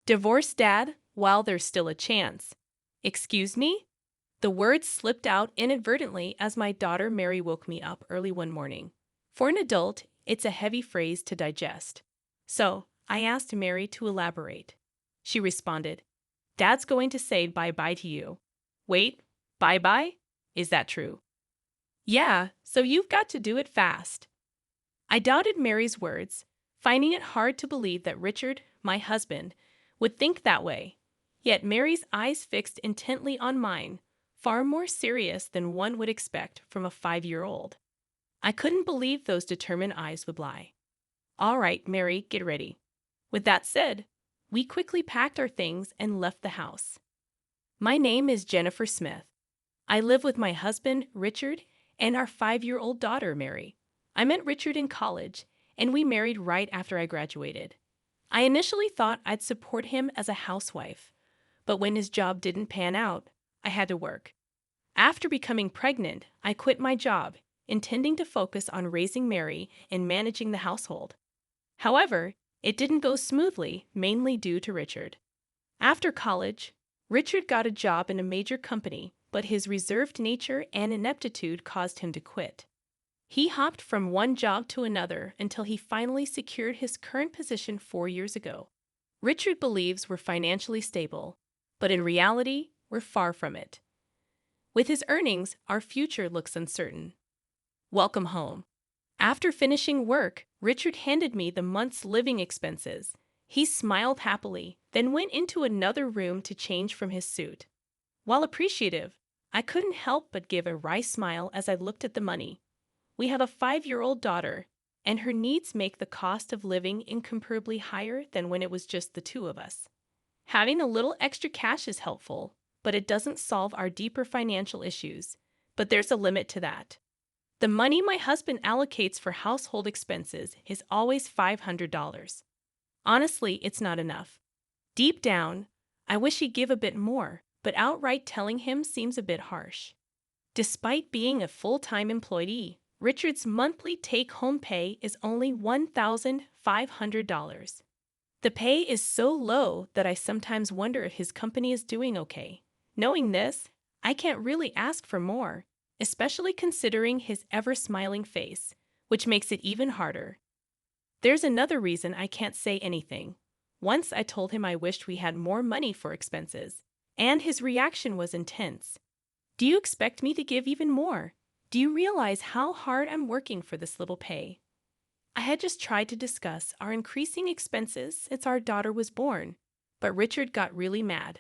Divorce dad while there's still a chance. Excuse me? The words slipped out inadvertently as my daughter Mary woke me up early one morning. For an adult, it's a heavy phrase to digest. So, I asked Mary to elaborate. She responded, Dad's going to say bye-bye to you. Wait, bye-bye? Is that true? Yeah, so you've got to do it fast. I doubted Mary's words, finding it hard to believe that Richard, my husband, would think that way. Yet Mary's eyes fixed intently on mine, far more serious than one would expect from a 5-year-old. I couldn't believe those determined eyes would lie. All right, Mary, get ready. With that said, we quickly packed our things and left the house. My name is Jennifer Smith. I live with my husband, Richard, and our 5-year-old daughter, Mary. I met Richard in college, and we married right after I graduated. I initially thought I'd support him as a housewife, but when his job didn't pan out, I had to work. After becoming pregnant, I quit my job, intending to focus on raising Mary and managing the household. However, it didn't go smoothly, mainly due to Richard. After college, Richard got a job in a major company, but his reserved nature and ineptitude caused him to quit. He hopped from one job to another until he finally secured his current position 4 years ago. Richard believes we're financially stable, but in reality, we're far from it. With his earnings, our future looks uncertain. Welcome home. After finishing work, Richard handed me the month's living expenses. He smiled happily, then went into another room to change from his suit. While appreciative, I couldn't help but give a wry smile as I looked at the money. We have a 5-year-old daughter, and her needs make the cost of living incomparably higher than when it was just the two of us. Having a little extra cash is helpful, but it doesn't solve our deeper financial issues. But there's a limit to that. The money my husband allocates for household expenses is always $500. Honestly, it's not enough. Deep down, I wish he'd give a bit more, but outright telling him seems a bit harsh. Despite being a full-time employee, Richard's monthly take-home pay is only $1,500. The pay is so low that I sometimes wonder if his company is doing okay. Knowing this, I can't really ask for more, especially considering his ever-smiling face, which makes it even harder. There's another reason I can't say anything. Once I told him I wished we had more money for expenses, and his reaction was intense. Do you expect me to give even more? Do you realize how hard I'm working for this little pay? I had just tried to discuss our increasing expenses since our daughter was born, but Richard got really mad.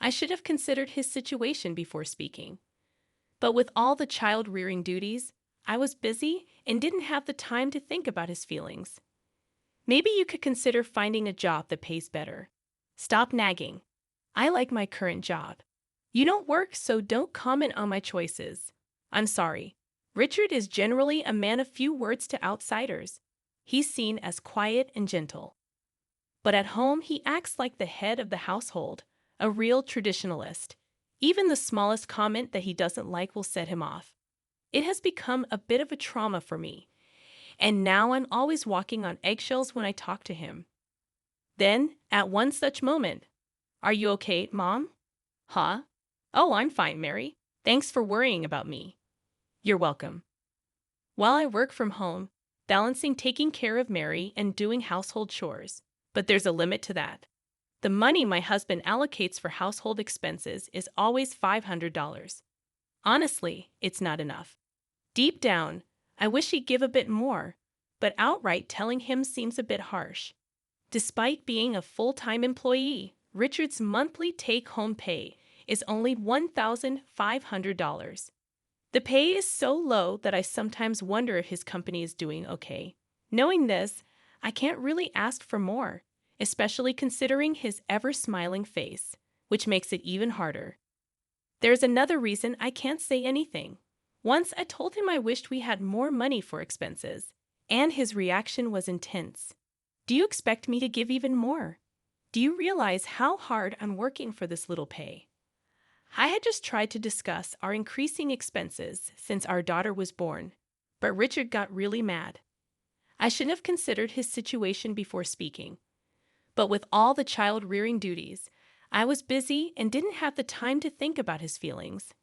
I should have considered his situation before speaking. But with all the child-rearing duties, I was busy and didn't have the time to think about his feelings. Maybe you could consider finding a job that pays better. Stop nagging. I like my current job. You don't work, so don't comment on my choices. I'm sorry. Richard is generally a man of few words to outsiders. He's seen as quiet and gentle. But at home, he acts like the head of the household, a real traditionalist. Even the smallest comment that he doesn't like will set him off. It has become a bit of a trauma for me, and now I'm always walking on eggshells when I talk to him. Then, at one such moment, "Are you okay, Mom?" "Huh? Oh, I'm fine, Mary. Thanks for worrying about me." "You're welcome." While I work from home, balancing taking care of Mary and doing household chores, but there's a limit to that. The money my husband allocates for household expenses is always $500. Honestly, it's not enough. Deep down, I wish he'd give a bit more, but outright telling him seems a bit harsh. Despite being a full-time employee, Richard's monthly take-home pay is only $1,500. The pay is so low that I sometimes wonder if his company is doing okay. Knowing this, I can't really ask for more, especially considering his ever-smiling face, which makes it even harder. There's another reason I can't say anything. Once I told him I wished we had more money for expenses, and his reaction was intense. Do you expect me to give even more? Do you realize how hard I'm working for this little pay? I had just tried to discuss our increasing expenses since our daughter was born, but Richard got really mad. I should have considered his situation before speaking. But with all the child-rearing duties, I was busy and didn't have the time to think about his feelings.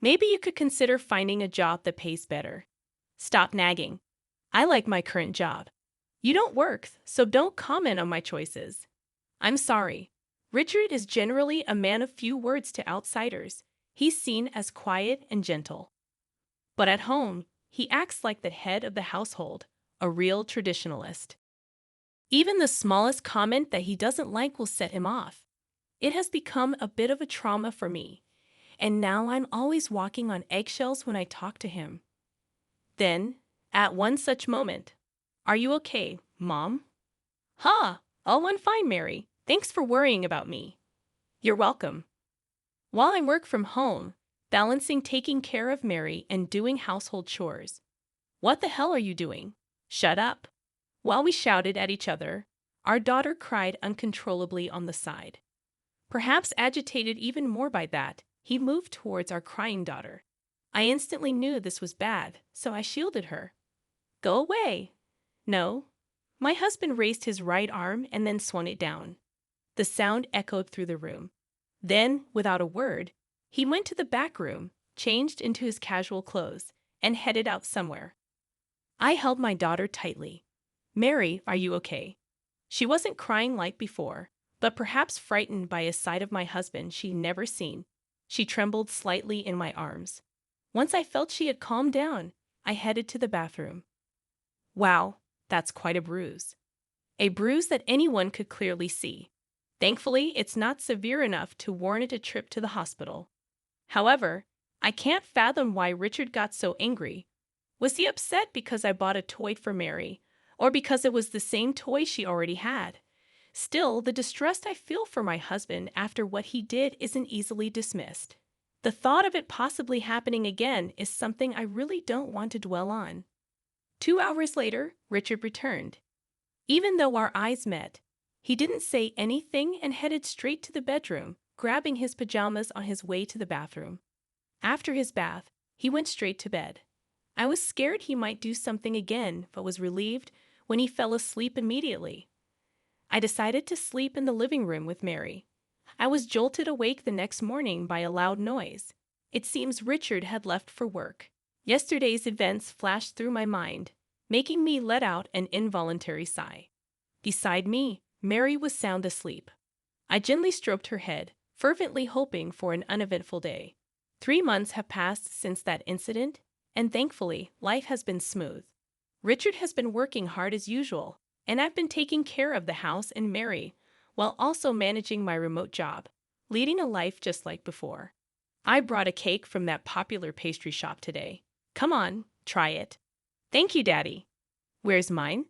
Maybe you could consider finding a job that pays better. Stop nagging. I like my current job. You don't work, so don't comment on my choices. I'm sorry. Richard is generally a man of few words to outsiders. He's seen as quiet and gentle. But at home, he acts like the head of the household, a real traditionalist. Even the smallest comment that he doesn't like will set him off. It has become a bit of a trauma for me, and now I'm always walking on eggshells when I talk to him. Then, at one such moment, "Are you okay, Mom?" "Ha! I'm fine, Mary. Thanks for worrying about me." "You're welcome." While I work from home, balancing taking care of Mary and doing household chores. "What the hell are you doing? Shut up." While we shouted at each other, our daughter cried uncontrollably on the side. Perhaps agitated even more by that, he moved towards our crying daughter. I instantly knew this was bad, so I shielded her. "Go away." "No." My husband raised his right arm and then swung it down. The sound echoed through the room. Then, without a word, he went to the back room, changed into his casual clothes, and headed out somewhere. I held my daughter tightly. "Mary, are you okay?" She wasn't crying like before, but perhaps frightened by a side of my husband she'd never seen. She trembled slightly in my arms. Once I felt she had calmed down, I headed to the bathroom. Wow, that's quite a bruise. A bruise that anyone could clearly see. Thankfully, it's not severe enough to warrant a trip to the hospital. However, I can't fathom why Richard got so angry. Was he upset because I bought a toy for Mary, or because it was the same toy she already had? Still, the distress I feel for my husband after what he did isn't easily dismissed. The thought of it possibly happening again is something I really don't want to dwell on. 2 hours later, Richard returned. Even though our eyes met, he didn't say anything and headed straight to the bedroom, grabbing his pajamas on his way to the bathroom. After his bath, he went straight to bed. I was scared he might do something again, but was relieved when he fell asleep immediately. I decided to sleep in the living room with Mary. I was jolted awake the next morning by a loud noise. It seems Richard had left for work. Yesterday's events flashed through my mind, making me let out an involuntary sigh. Beside me, Mary was sound asleep. I gently stroked her head, fervently hoping for an uneventful day. 3 months have passed since that incident, and thankfully, life has been smooth. Richard has been working hard as usual, and I've been taking care of the house and Mary, while also managing my remote job, leading a life just like before. I brought a cake from that popular pastry shop today. Come on, try it. Thank you, Daddy. Where's mine?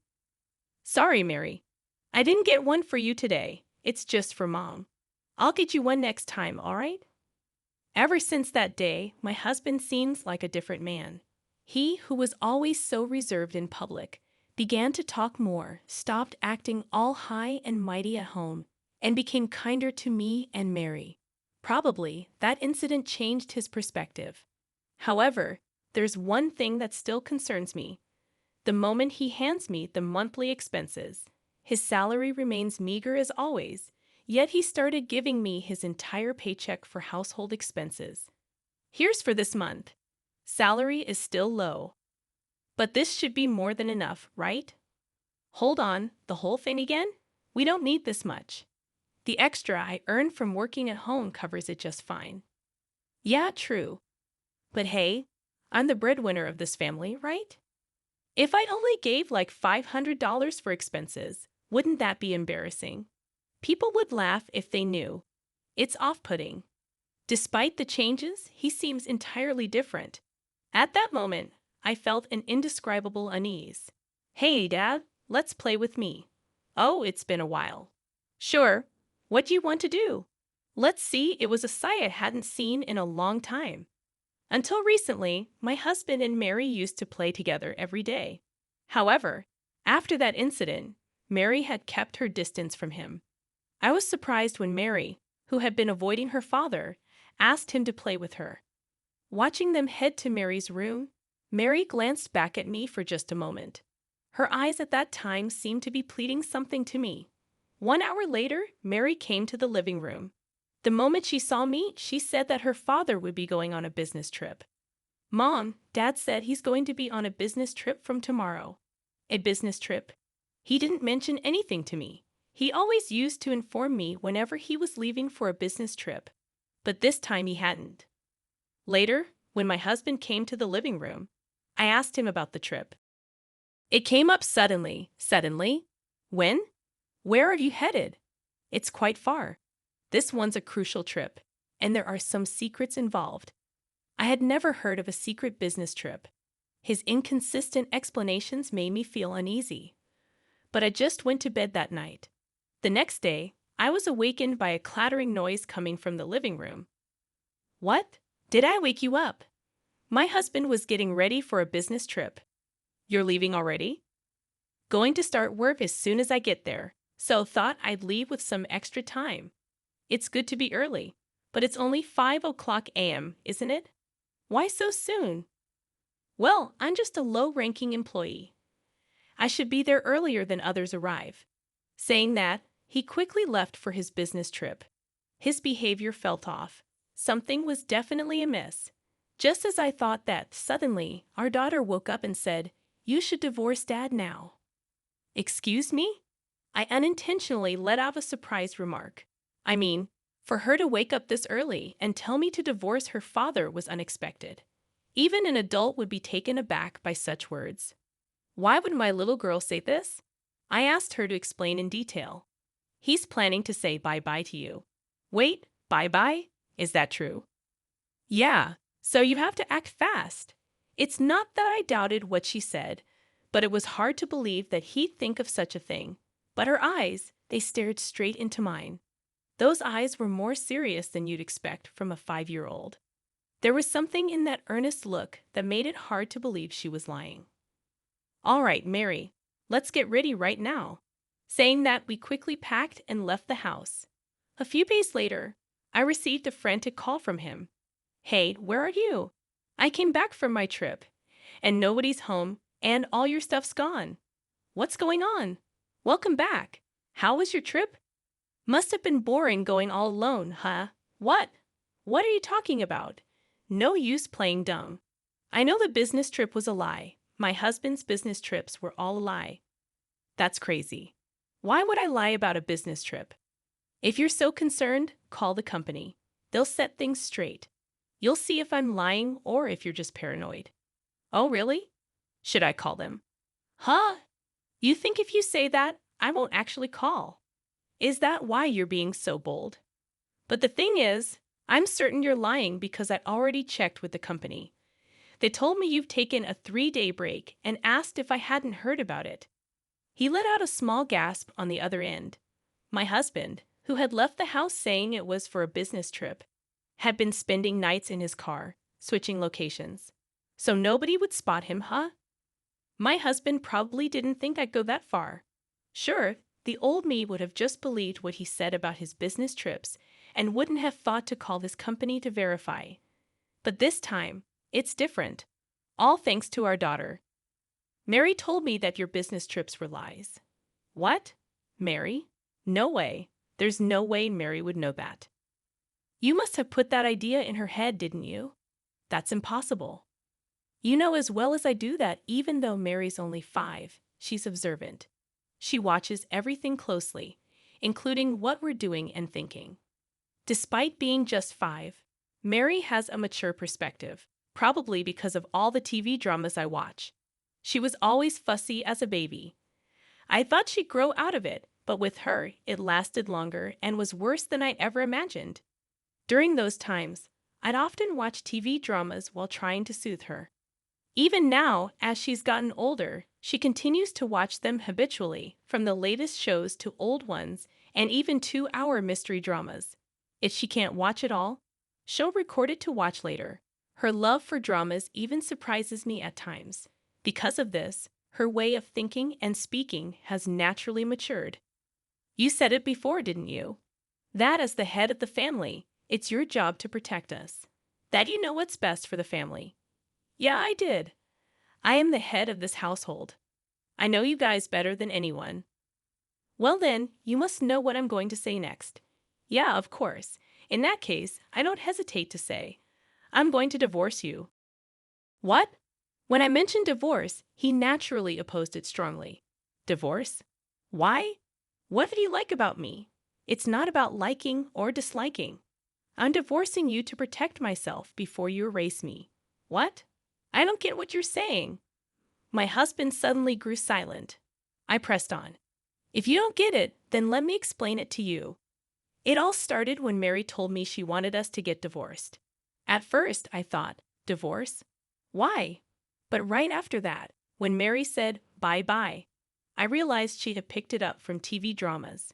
Sorry, Mary. I didn't get one for you today. It's just for Mom. I'll get you one next time, all right? Ever since that day, my husband seems like a different man. He, who was always so reserved in public, began to talk more, stopped acting all high and mighty at home, and became kinder to me and Mary. Probably, that incident changed his perspective. However, there's one thing that still concerns me. The moment he hands me the monthly expenses, his salary remains meager as always, yet he started giving me his entire paycheck for household expenses. Here's for this month. Salary is still low. But this should be more than enough, right? Hold on, the whole thing again? We don't need this much. The extra I earn from working at home covers it just fine. Yeah, true. But hey, I'm the breadwinner of this family, right? If I only gave like $500 for expenses, wouldn't that be embarrassing? People would laugh if they knew. It's off-putting. Despite the changes, he seems entirely different. At that moment, I felt an indescribable unease. Hey, Dad, let's play with me. Oh, it's been a while. Sure. What do you want to do? Let's see, it was a sight I hadn't seen in a long time. Until recently, my husband and Mary used to play together every day. However, after that incident, Mary had kept her distance from him. I was surprised when Mary, who had been avoiding her father, asked him to play with her. Watching them head to Mary's room, Mary glanced back at me for just a moment. Her eyes at that time seemed to be pleading something to me. 1 hour later, Mary came to the living room. The moment she saw me, she said that her father would be going on a business trip. Mom, Dad said he's going to be on a business trip from tomorrow. A business trip? He didn't mention anything to me. He always used to inform me whenever he was leaving for a business trip, but this time he hadn't. Later, when my husband came to the living room, I asked him about the trip. It came up suddenly. Suddenly? When? Where are you headed? It's quite far. This one's a crucial trip, and there are some secrets involved. I had never heard of a secret business trip. His inconsistent explanations made me feel uneasy. But I just went to bed that night. The next day, I was awakened by a clattering noise coming from the living room. What? Did I wake you up? My husband was getting ready for a business trip. You're leaving already? Going to start work as soon as I get there, so thought I'd leave with some extra time. It's good to be early, but it's only 5 o'clock a.m., isn't it? Why so soon? Well, I'm just a low-ranking employee. I should be there earlier than others arrive. Saying that, he quickly left for his business trip. His behavior felt off. Something was definitely amiss. Just as I thought that, suddenly, our daughter woke up and said, "You should divorce Dad now." Excuse me? I unintentionally let out a surprised remark. I mean, for her to wake up this early and tell me to divorce her father was unexpected. Even an adult would be taken aback by such words. Why would my little girl say this? I asked her to explain in detail. He's planning to say bye-bye to you. Wait, bye-bye? Is that true? Yeah, so you have to act fast. It's not that I doubted what she said, but it was hard to believe that he'd think of such a thing. But her eyes, they stared straight into mine. Those eyes were more serious than you'd expect from a 5-year-old. There was something in that earnest look that made it hard to believe she was lying. All right, Mary, let's get ready right now. Saying that, we quickly packed and left the house. A few days later, I received a frantic call from him. Hey, where are you? I came back from my trip, and nobody's home, and all your stuff's gone. What's going on? Welcome back. How was your trip? Must have been boring going all alone, huh? What? What are you talking about? No use playing dumb. I know the business trip was a lie. My husband's business trips were all a lie. That's crazy. Why would I lie about a business trip? If you're so concerned, call the company. They'll set things straight. You'll see if I'm lying or if you're just paranoid. Oh, really? Should I call them? Huh? You think if you say that, I won't actually call? Is that why you're being so bold? But the thing is, I'm certain you're lying because I already checked with the company. They told me you've taken a 3-day break and asked if I hadn't heard about it. He let out a small gasp on the other end. My husband, who had left the house saying it was for a business trip, had been spending nights in his car, switching locations. So nobody would spot him, huh? My husband probably didn't think I'd go that far. Sure, the old me would have just believed what he said about his business trips and wouldn't have thought to call his company to verify. But this time, it's different. All thanks to our daughter. Mary told me that your business trips were lies. What? Mary? No way. There's no way Mary would know that. You must have put that idea in her head, didn't you? That's impossible. You know as well as I do that even though Mary's only 5, she's observant. She watches everything closely, including what we're doing and thinking. Despite being just 5, Mary has a mature perspective, probably because of all the TV dramas I watch. She was always fussy as a baby. I thought she'd grow out of it, but with her, it lasted longer and was worse than I'd ever imagined. During those times, I'd often watch TV dramas while trying to soothe her. Even now, as she's gotten older, she continues to watch them habitually, from the latest shows to old ones, and even 2-hour mystery dramas. If she can't watch it all, she'll record it to watch later. Her love for dramas even surprises me at times. Because of this, her way of thinking and speaking has naturally matured. You said it before, didn't you? That as the head of the family, it's your job to protect us. That you know what's best for the family. Yeah, I did. I am the head of this household. I know you guys better than anyone. Well then, you must know what I'm going to say next. Yeah, of course. In that case, I don't hesitate to say, I'm going to divorce you. What? When I mentioned divorce, he naturally opposed it strongly. Divorce? Why? What did he like about me? It's not about liking or disliking. I'm divorcing you to protect myself before you erase me. What? I don't get what you're saying. My husband suddenly grew silent. I pressed on. If you don't get it, then let me explain it to you. It all started when Mary told me she wanted us to get divorced. At first, I thought, divorce? Why? But right after that, when Mary said bye-bye, I realized she had picked it up from TV dramas.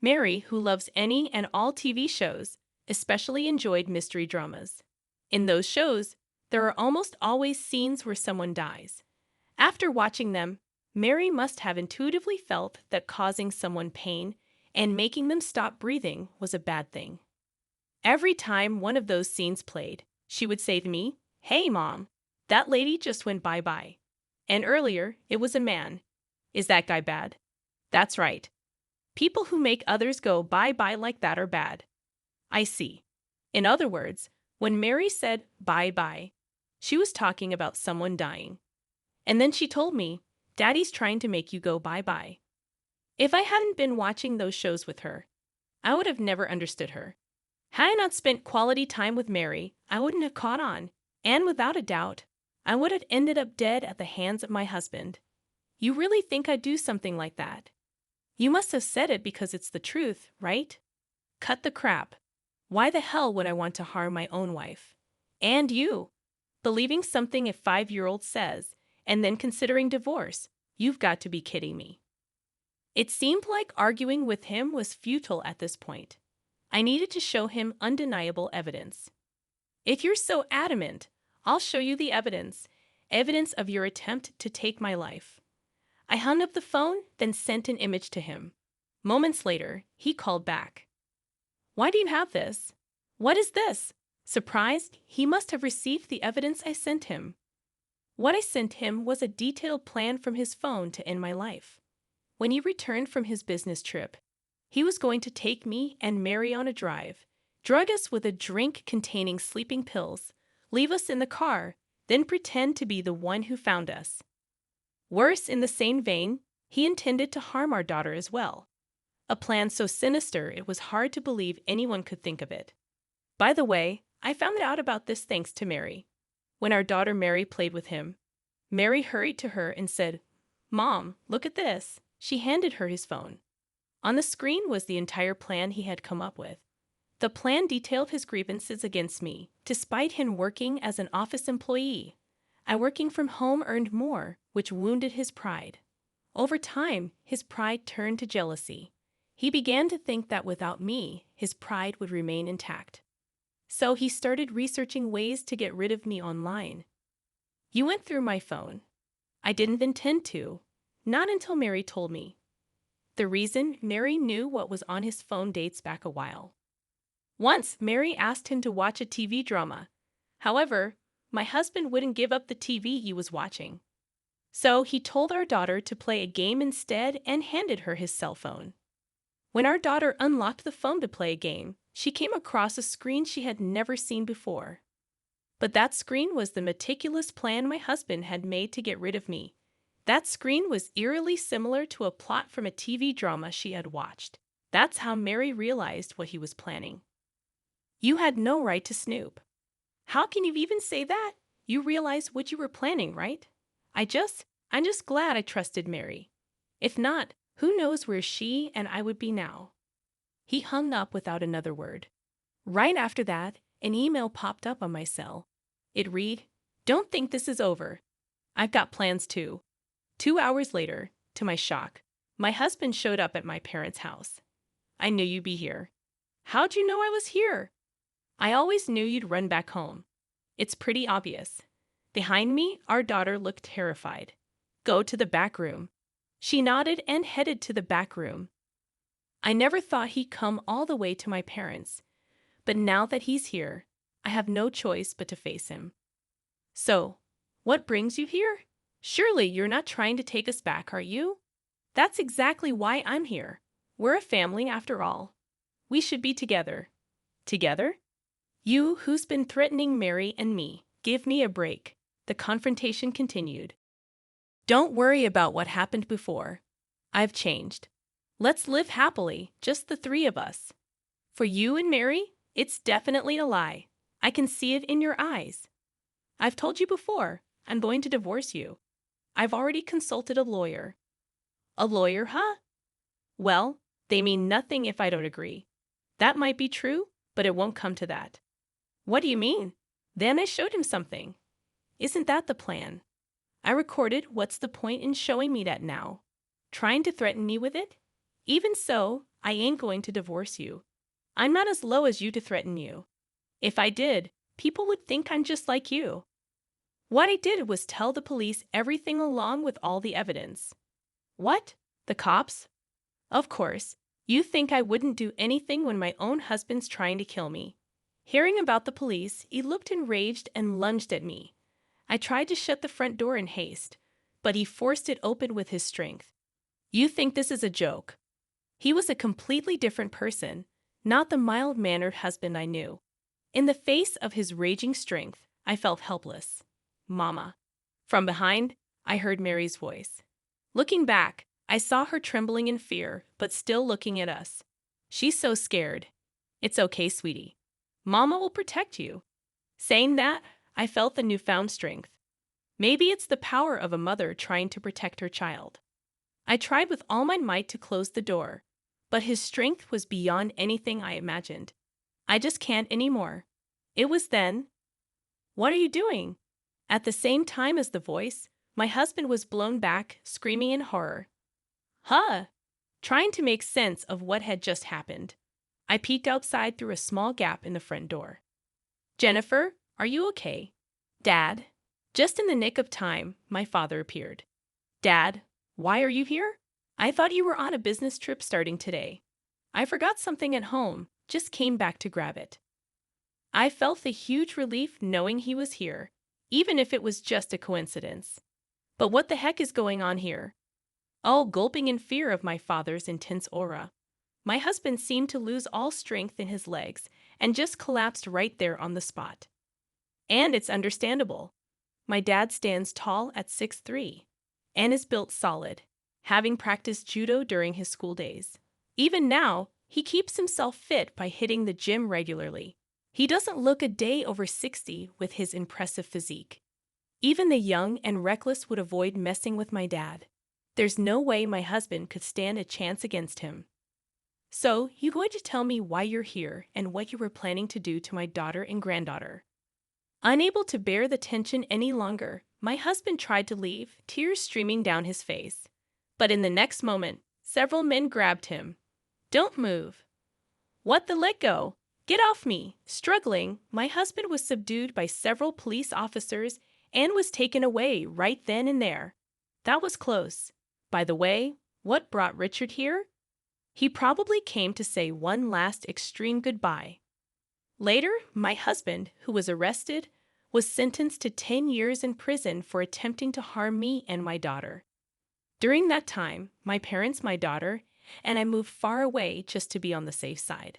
Mary, who loves any and all TV shows, especially enjoyed mystery dramas. In those shows, there are almost always scenes where someone dies. After watching them, Mary must have intuitively felt that causing someone pain and making them stop breathing was a bad thing. Every time one of those scenes played, she would say to me, "Hey, Mom, that lady just went bye-bye. And earlier, it was a man. Is that guy bad?" That's right. People who make others go bye-bye like that are bad. I see. In other words, when Mary said bye-bye, she was talking about someone dying. And then she told me, Daddy's trying to make you go bye-bye. If I hadn't been watching those shows with her, I would have never understood her. Had I not spent quality time with Mary, I wouldn't have caught on, and without a doubt, I would have ended up dead at the hands of my husband. You really think I'd do something like that? You must have said it because it's the truth, right? Cut the crap. Why the hell would I want to harm my own wife? And you. Believing something a 5-year-old says, and then considering divorce. You've got to be kidding me. It seemed like arguing with him was futile at this point. I needed to show him undeniable evidence. If you're so adamant, I'll show you the evidence. Evidence of your attempt to take my life. I hung up the phone, then sent an image to him. Moments later, he called back. Why do you have this? What is this? Surprised, he must have received the evidence I sent him. What I sent him was a detailed plan from his phone to end my life. When he returned from his business trip, he was going to take me and Mary on a drive, drug us with a drink containing sleeping pills, leave us in the car, then pretend to be the one who found us. Worse, in the same vein, he intended to harm our daughter as well. A plan so sinister it was hard to believe anyone could think of it. By the way, I found out about this thanks to Mary. When our daughter Mary played with him, Mary hurried to her and said, "Mom, look at this." She handed her his phone. On the screen was the entire plan he had come up with. The plan detailed his grievances against me, despite him working as an office employee. I working from home earned more, which wounded his pride. Over time, his pride turned to jealousy. He began to think that without me, his pride would remain intact. So he started researching ways to get rid of me online. You went through my phone. I didn't intend to. Not until Mary told me. The reason Mary knew what was on his phone dates back a while. Once, Mary asked him to watch a TV drama. However, my husband wouldn't give up the TV he was watching. So he told our daughter to play a game instead and handed her his cell phone. When our daughter unlocked the phone to play a game, she came across a screen she had never seen before. But that screen was the meticulous plan my husband had made to get rid of me. That screen was eerily similar to a plot from a TV drama she had watched. That's how Mary realized what he was planning. You had no right to snoop. How can you even say that? You realize what you were planning, right? I'm just glad I trusted Mary. If not, who knows where she and I would be now. He hung up without another word. Right after that, an email popped up on my cell. It read, "Don't think this is over. I've got plans too." 2 hours later, to my shock, my husband showed up at my parents' house. "I knew you'd be here." "How'd you know I was here?" "I always knew you'd run back home. It's pretty obvious." Behind me, our daughter looked terrified. "Go to the back room." She nodded and headed to the back room. I never thought he'd come all the way to my parents, but now that he's here, I have no choice but to face him. "So, what brings you here? Surely you're not trying to take us back, are you?" That's exactly why I'm here. We're a family after all. We should be together. Together? You who's been threatening Mary and me, give me a break. The confrontation continued. Don't worry about what happened before. I've changed. Let's live happily, just the three of us. For you and Mary, it's definitely a lie. I can see it in your eyes. I've told you before, I'm going to divorce you. I've already consulted a lawyer. A lawyer, huh? Well, they mean nothing if I don't agree. That might be true, but it won't come to that. What do you mean? Then I showed him something. Isn't that the plan? I recorded. What's the point in showing me that now? Trying to threaten me with it? Even so, I ain't going to divorce you. I'm not as low as you to threaten you. If I did, people would think I'm just like you. What I did was tell the police everything along with all the evidence. What? The cops? Of course. You think I wouldn't do anything when my own husband's trying to kill me. Hearing about the police, he looked enraged and lunged at me. I tried to shut the front door in haste, but he forced it open with his strength. You think this is a joke? He was a completely different person, not the mild-mannered husband I knew. In the face of his raging strength, I felt helpless. Mama. From behind, I heard Mary's voice. Looking back, I saw her trembling in fear, but still looking at us. She's so scared. It's okay, sweetie. Mama will protect you. Saying that, I felt the newfound strength. Maybe it's the power of a mother trying to protect her child. I tried with all my might to close the door, but his strength was beyond anything I imagined. I just can't anymore. It was then. What are you doing? At the same time as the voice, my husband was blown back, screaming in horror. Huh! Trying to make sense of what had just happened. I peeked outside through a small gap in the front door. Jennifer, are you okay? Dad? Just in the nick of time, my father appeared. Dad, why are you here? I thought you were on a business trip starting today. I forgot something at home, just came back to grab it. I felt the huge relief knowing he was here, even if it was just a coincidence. But what the heck is going on here? Oh, gulping in fear of my father's intense aura. My husband seemed to lose all strength in his legs and just collapsed right there on the spot. And it's understandable. My dad stands tall at 6'3" and is built solid, having practiced judo during his school days. Even now, he keeps himself fit by hitting the gym regularly. He doesn't look a day over 60 with his impressive physique. Even the young and reckless would avoid messing with my dad. There's no way my husband could stand a chance against him. So, you going to tell me why you're here and what you were planning to do to my daughter and granddaughter? Unable to bear the tension any longer, my husband tried to leave, tears streaming down his face. But in the next moment, several men grabbed him. Don't move. What the let go? Get off me! Struggling, my husband was subdued by several police officers and was taken away right then and there. That was close. By the way, what brought Richard here? He probably came to say one last extreme goodbye. Later, my husband, who was arrested, was sentenced to 10 years in prison for attempting to harm me and my daughter. During that time, my parents, my daughter, and I moved far away just to be on the safe side.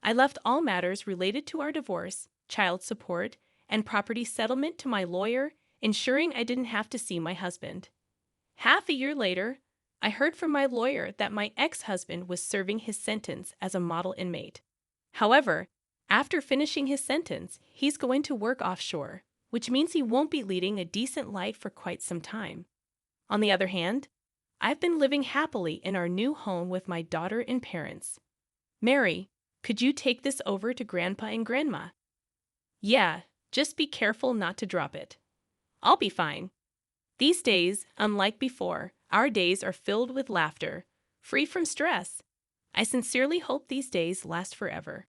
I left all matters related to our divorce, child support, and property settlement to my lawyer, ensuring I didn't have to see my husband. Half a year later, I heard from my lawyer that my ex-husband was serving his sentence as a model inmate. However, after finishing his sentence, he's going to work offshore, which means he won't be leading a decent life for quite some time. On the other hand, I've been living happily in our new home with my daughter and parents. Mary, could you take this over to Grandpa and Grandma? Yeah, just be careful not to drop it. I'll be fine. These days, unlike before, our days are filled with laughter, free from stress. I sincerely hope these days last forever.